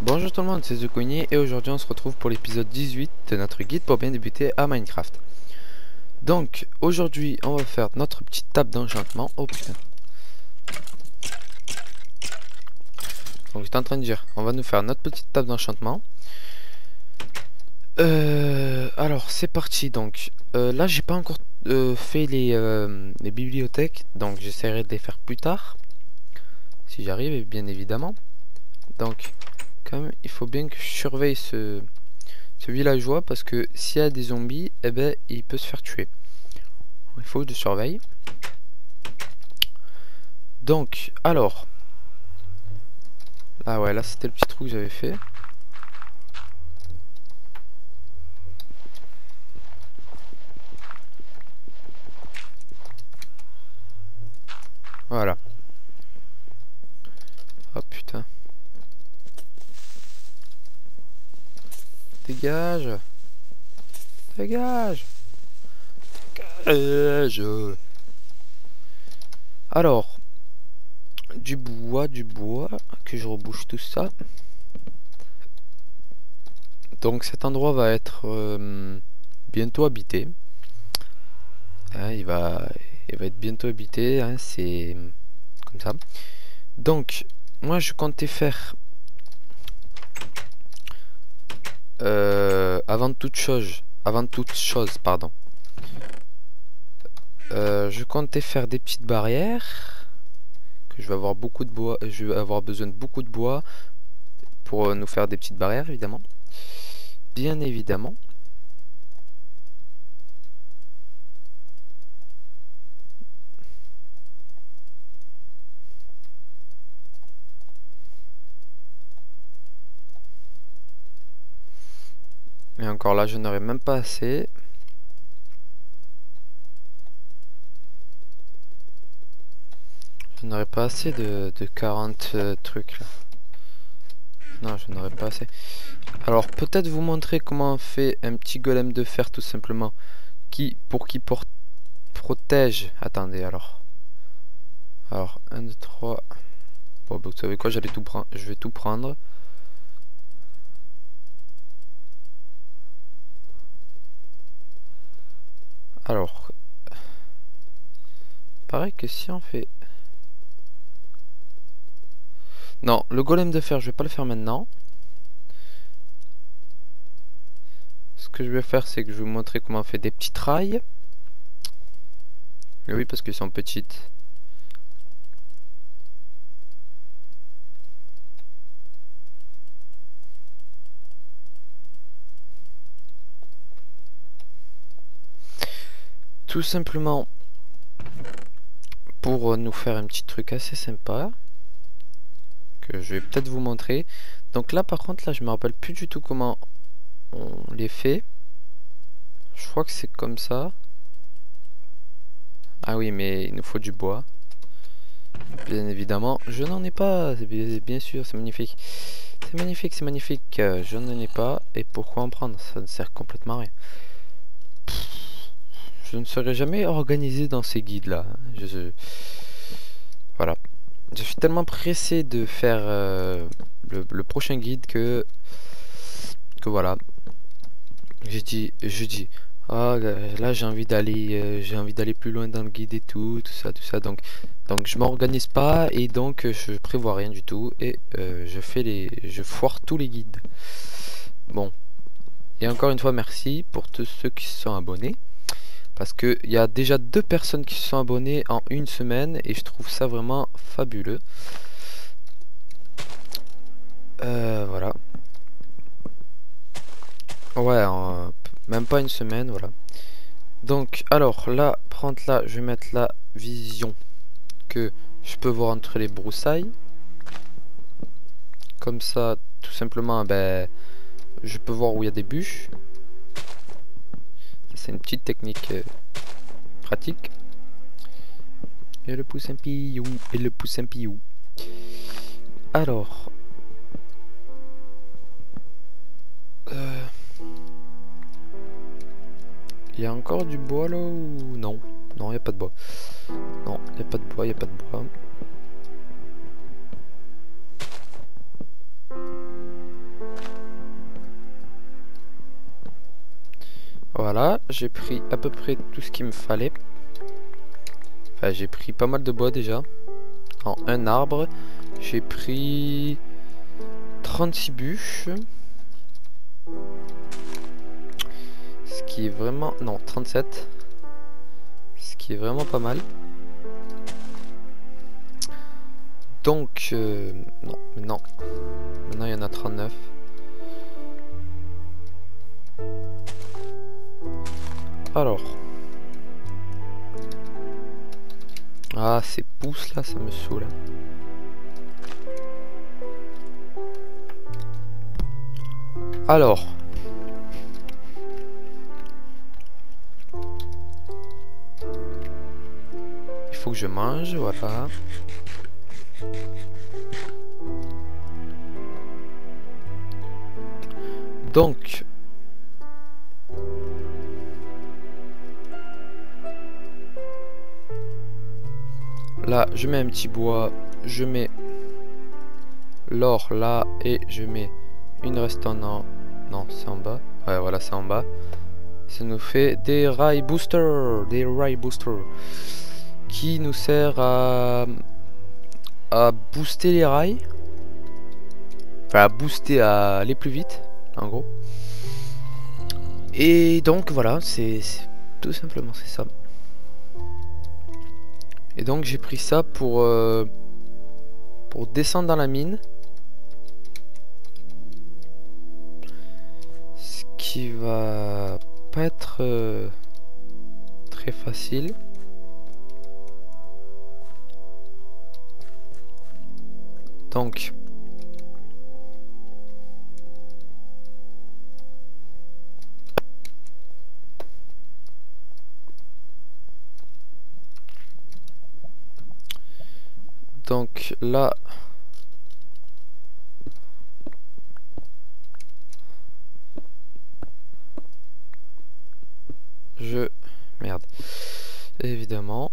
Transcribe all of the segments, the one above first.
Bonjour tout le monde, c'est Zuconi et aujourd'hui on se retrouve pour l'épisode 18 de notre guide pour bien débuter à Minecraft. Donc aujourd'hui on va faire notre petite table d'enchantement. Oh putain. Donc j'étais en train de dire, on va nous faire notre petite table d'enchantement. Alors c'est parti donc. Là j'ai pas encore fait les bibliothèques, donc j'essaierai de les faire plus tard. Si j'arrive, bien évidemment. Donc quand même il faut bien que je surveille ce villageois parce que s'il y a des zombies, eh ben il peut se faire tuer. Il faut que je surveille. Donc, alors. Ah ouais, là c'était le petit trou que j'avais fait. Voilà. Oh putain. Dégage. Dégage. Dégage. Alors. Du bois. Que je rebouche tout ça. Donc cet endroit va être bientôt habité. Hein, il va être bientôt habité. Hein, c'est comme ça. Donc, moi je comptais faire avant toute chose, pardon. Je comptais faire des petites barrières. Que je vais avoir beaucoup de bois. Je vais avoir besoin de beaucoup de bois pour nous faire des petites barrières, évidemment. Bien évidemment. Et encore là, je n'aurai même pas assez. Je n'aurai pas assez de 40 trucs là. Non, je n'aurai pas assez. Alors, peut-être vous montrer comment on fait un petit golem de fer tout simplement. Pour qu'il protège. Attendez alors. Alors, 1, 2, 3. Bon, bah, vous savez quoi, j'allais tout prendre. Je vais tout prendre. Alors. Pareil que si on fait. Non, le golem de fer, je vais pas le faire maintenant. Ce que je vais faire, c'est que je vais vous montrer comment on fait des petites rails. Et oui, parce qu'ils sont petites. Tout simplement pour nous faire un petit truc assez sympa. Que je vais peut-être vous montrer. Donc là, par contre, là, je me rappelle plus du tout comment on les fait. Je crois que c'est comme ça. Ah oui, mais il nous faut du bois. Bien évidemment, je n'en ai pas. Bien sûr, c'est magnifique. C'est magnifique, c'est magnifique. Je n'en ai pas. Et pourquoi en prendre? Ça ne sert complètement à rien. Je ne serai jamais organisé dans ces guides-là. Voilà. Je suis tellement pressé de faire le prochain guide que voilà. Je dis, ah là j'ai envie d'aller plus loin dans le guide et tout ça. Donc je m'organise pas et donc je prévois rien du tout et je foire tous les guides. Bon, et encore une fois merci pour tous ceux qui se sont abonnés. Parce qu'il y a déjà 2 personnes qui se sont abonnées en une semaine et je trouve ça vraiment fabuleux. Voilà. Ouais, même pas une semaine, voilà. Donc, alors là, prendre là, je vais mettre la vision que je peux voir entre les broussailles. Comme ça, tout simplement, ben, je peux voir où il y a des bûches. C'est une petite technique pratique. Et le poussin pillou, et le poussin pillou. Alors. Il y a encore du bois là ou non? Non, il n'y a pas de bois. Non, il n'y a pas de bois, il n'y a pas de bois. Voilà, j'ai pris à peu près tout ce qu'il me fallait. Enfin, j'ai pris pas mal de bois déjà. En un arbre, j'ai pris 36 bûches. Ce qui est vraiment... Non, 37. Ce qui est vraiment pas mal. Donc... non, maintenant il y en a 39. Alors... Ah, ces pousses là, ça me saoule. Alors... Il faut que je mange, voilà. Donc... Là, je mets un petit bois, je mets l'or là et je mets une restant en... Non, c'est en bas. Ouais, voilà, c'est en bas. Ça nous fait des rails boosters, qui nous sert à booster les rails. Enfin, à booster, à aller plus vite, en gros. Et donc, voilà, c'est tout simplement, c'est ça. Et donc j'ai pris ça pour descendre dans la mine. Ce qui va pas être très facile. Donc... Donc là, merde. Évidemment.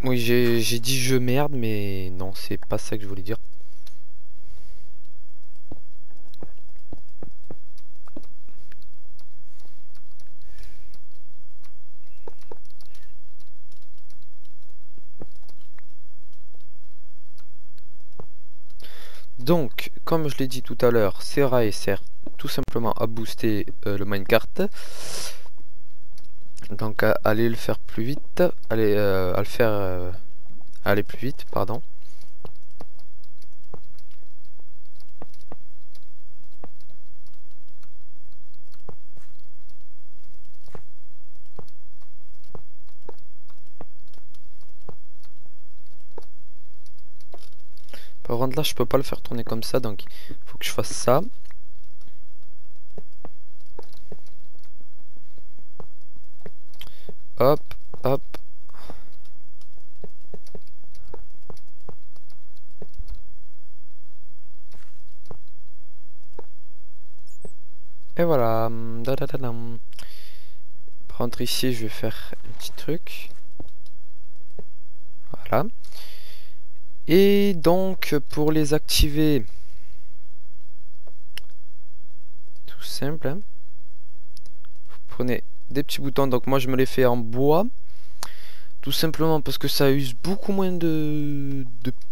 Oui, j'ai dit je merde, mais non, c'est pas ça que je voulais dire. Donc, comme je l'ai dit tout à l'heure, ces rails servent tout simplement à booster le minecart. Donc à aller le faire plus vite, à le faire aller plus vite, pardon. Par contre là je peux pas le faire tourner comme ça, donc il faut que je fasse ça. Hop, hop. Et voilà. Par contre ici je vais faire un petit truc. Voilà. Et donc pour les activer, tout simple, hein. Vous prenez des petits boutons, donc moi je me les fais en bois. Tout simplement parce que ça use beaucoup moins de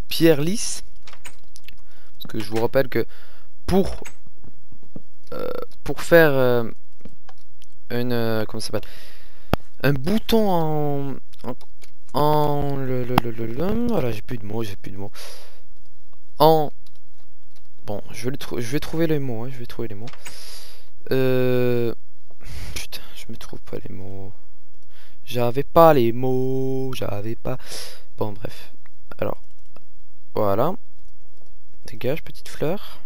pierre lisse. Parce que je vous rappelle que pour faire comment ça s'appelle, un bouton voilà, j'ai plus de mots, bon, je vais trouver les mots, hein, je vais trouver les mots. Putain, je me trouve pas les mots. J'avais pas les mots, Bon, bref. Alors, voilà. Dégage, petite fleur.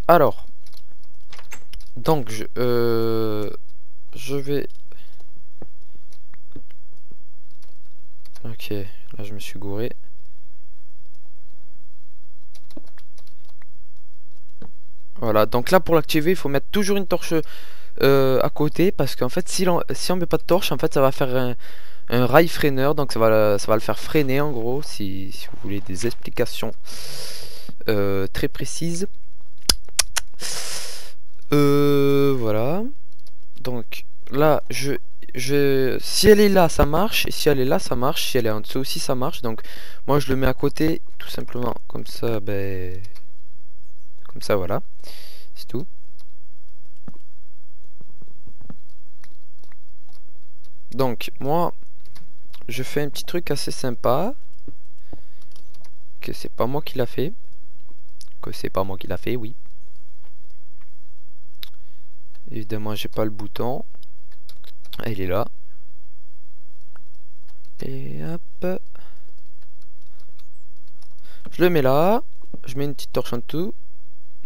Alors, donc, je vais... Ok, là je me suis gouré. Voilà, donc là pour l'activer, il faut mettre toujours une torche à côté, parce qu'en fait, si on met pas de torche, en fait, ça va faire un rail freineur, donc ça va le faire freiner en gros, si vous voulez des explications très précises. Voilà. Donc là, si elle est là, ça marche. Et si elle est là, ça marche. Si elle est en dessous aussi, ça marche. Donc moi, je le mets à côté, tout simplement. Comme ça, ben... Comme ça, voilà. C'est tout. Donc, moi, je fais un petit truc assez sympa. Que c'est pas moi qui l'a fait. Que c'est pas moi qui l'a fait, oui. Évidemment, j'ai pas le bouton. Il est là. Et hop. Je le mets là. Je mets une petite torche en dessous.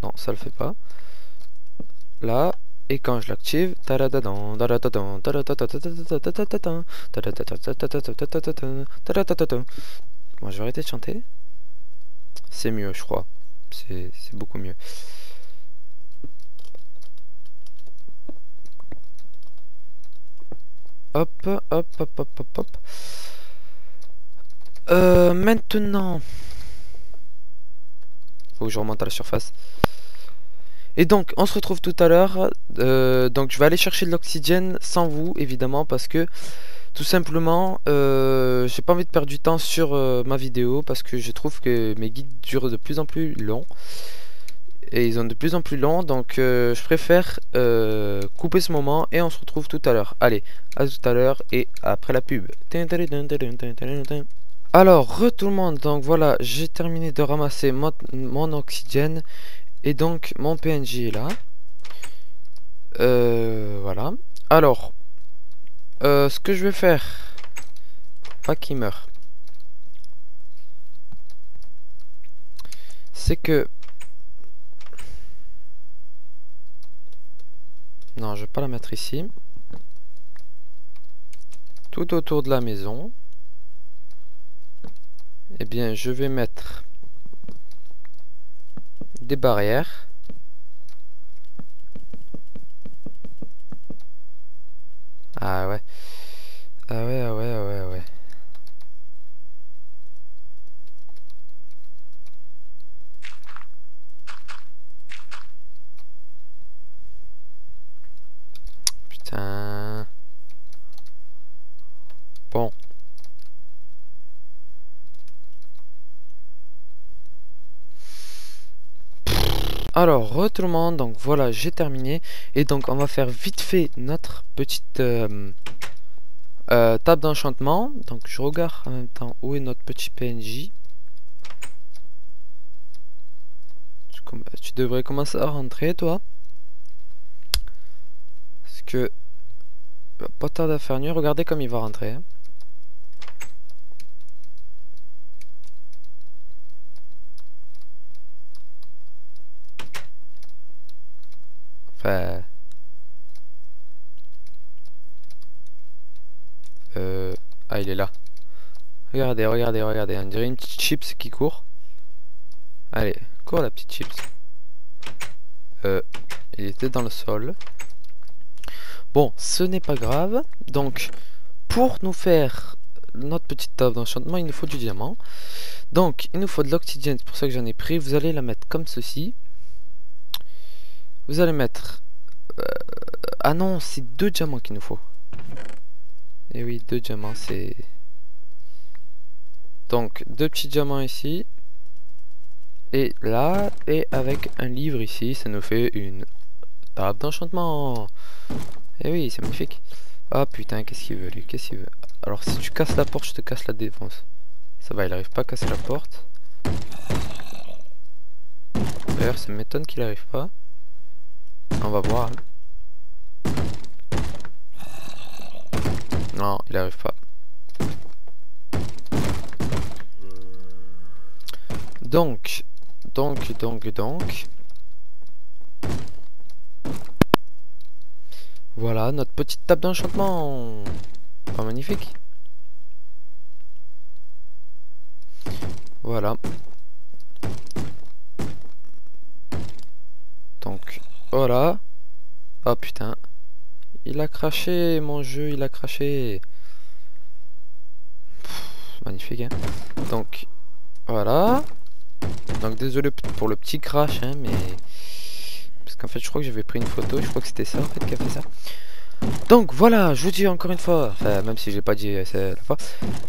Non, ça le fait pas. Là. Et quand je l'active, moi je vais arrêter de chanter. C'est mieux, je crois. C'est beaucoup mieux. Hop, hop, hop, hop, hop, hop. Maintenant, faut que je remonte à la surface. Et donc, on se retrouve tout à l'heure. Donc, je vais aller chercher de l'oxygène sans vous, évidemment, parce que tout simplement, j'ai pas envie de perdre du temps sur ma vidéo, parce que je trouve que mes guides durent de plus en plus longs. Et ils sont de plus en plus longs, donc je préfère couper ce moment et on se retrouve tout à l'heure. Allez, à tout à l'heure et après la pub. Alors, tout le monde, donc voilà, j'ai terminé de ramasser mon oxygène et donc mon PNJ est là. Voilà. Alors, ce que je vais faire, pas qu'il meurt, c'est que... Non, je vais pas la mettre ici. Tout autour de la maison. Eh bien, je vais mettre des barrières. Ah ouais. Ah ouais, ah ouais, ah ouais, ah ouais. Putain. Bon. Alors, tout le monde, donc voilà, j'ai terminé. Et donc, on va faire vite fait notre petite table d'enchantement. Donc, je regarde en même temps où est notre petit PNJ. Tu devrais commencer à rentrer, toi. Parce que... pas tarder à faire nuit. Regardez comme il va rentrer. Hein. Enfin... Ah, il est là. Regardez, regardez, regardez. On dirait une petite chips qui court. Allez, cours la petite chips. Il était dans le sol. Bon, ce n'est pas grave. Donc, pour nous faire notre petite table d'enchantement, il nous faut du diamant. Donc, il nous faut de l'oxygène. C'est pour ça que j'en ai pris. Vous allez la mettre comme ceci. Vous allez mettre... ah non, c'est 2 diamants qu'il nous faut. Et oui, 2 diamants, c'est... Donc, 2 petits diamants ici. Et là, et avec un livre ici, ça nous fait une table d'enchantement. Et oui, c'est magnifique. Ah putain, qu'est-ce qu'il veut lui? Qu'est-ce qu'il veut? Alors, si tu casses la porte, je te casse la défense. Ça va, il arrive pas à casser la porte. D'ailleurs, ça m'étonne qu'il arrive pas. On va voir. Non, il arrive pas. Donc. Voilà, notre petite table d'enchantement. Pas magnifique. Voilà. Donc, voilà. Oh putain. Il a craché, mon jeu, il a craché. Pff, magnifique, hein. Donc, voilà. Donc, désolé pour le petit crash, hein, mais... Parce qu'en fait, je crois que j'avais pris une photo. Je crois que c'était ça, en fait, qui a fait ça. Donc, voilà, je vous dis encore une fois. Enfin, même si je l'ai pas dit la fois.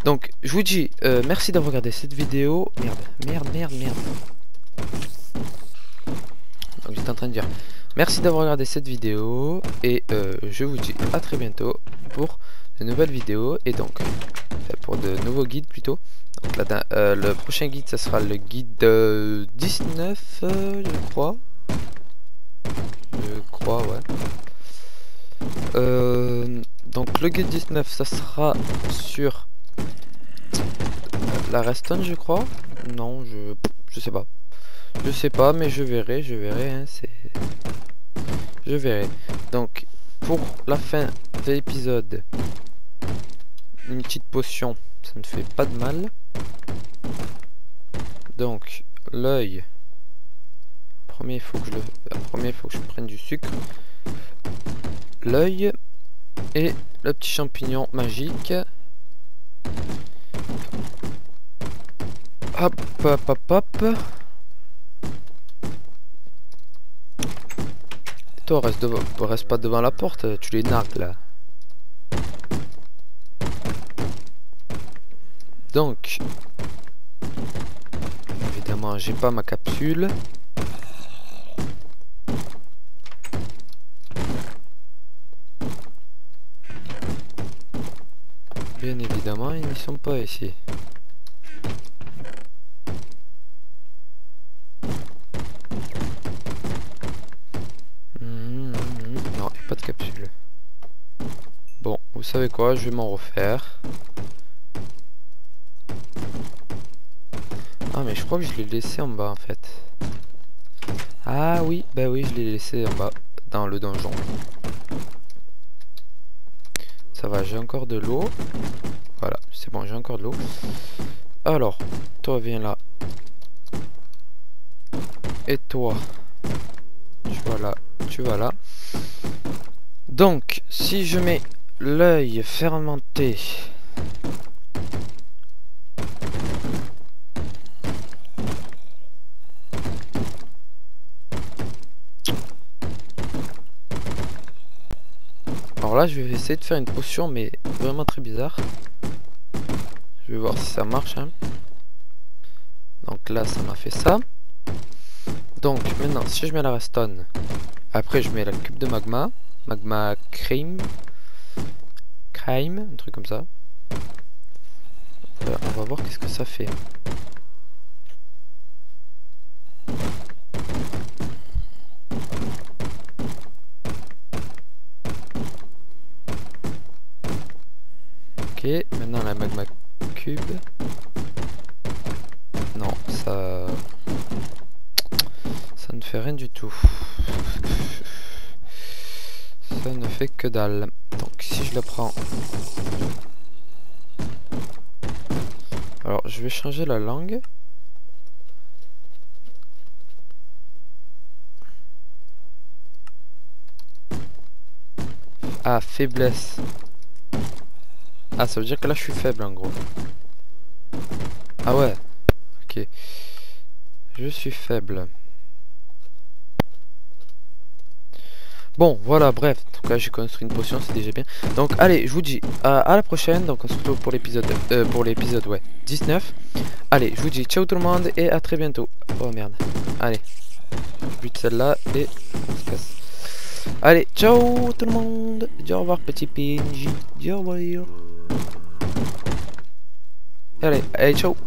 Donc, je vous dis merci d'avoir regardé cette vidéo. Merde. Donc, j'étais en train de dire merci d'avoir regardé cette vidéo. Et je vous dis à très bientôt pour de nouvelles vidéos. Et donc, pour de nouveaux guides plutôt. Donc, le prochain guide, ça sera le guide 19, je crois. Ouais. Donc le guide 19, ça sera sur la Redstone, je crois. Non, je sais pas. Je sais pas, mais je verrai, hein, je verrai. Donc, pour la fin de l'épisode, une petite potion, ça ne fait pas de mal. Donc, l'œil. Premier, il faut que je prenne du sucre. L'œil et le petit champignon magique. Hop. Toi, reste pas devant la porte, tu les nargues là. Donc, évidemment, j'ai pas ma capsule. Bien évidemment, ils ne sont pas ici. Non, il n'y a pas de capsule. Bon, vous savez quoi, je vais m'en refaire. Ah, mais je crois que je l'ai laissé en bas en fait. Ah oui, bah oui, je l'ai laissé en bas, dans le donjon. Ça va, j'ai encore de l'eau. Voilà, c'est bon, j'ai encore de l'eau. Alors, toi viens là. Et toi, tu vas là. Donc, si je mets l'œil fermenté. Alors là, je vais essayer de faire une potion, mais vraiment très bizarre. Je vais voir si ça marche. Hein. Donc là, ça m'a fait ça. Donc maintenant, si je mets la redstone, après je mets la cube de magma. Magma crime, un truc comme ça. On va voir qu'est-ce que ça fait. Ok, maintenant la magma cube. Non, ça ne fait rien du tout. Ça ne fait que dalle. Donc si je le prends... Alors je vais changer la langue. Ah, faiblesse. Ah, ça veut dire que là je suis faible en gros. Ah ouais. Ok. Je suis faible. Bon, voilà, bref. En tout cas, j'ai construit une potion, c'est déjà bien. Donc, allez, je vous dis à la prochaine. Donc, on se retrouve pour l'épisode, ouais, 19. Allez, je vous dis ciao tout le monde et à très bientôt. Oh merde. Allez. Bute celle-là et on se casse. Allez, ciao tout le monde. Dis au revoir, petit PNJ. Dis au revoir. Allez, ciao.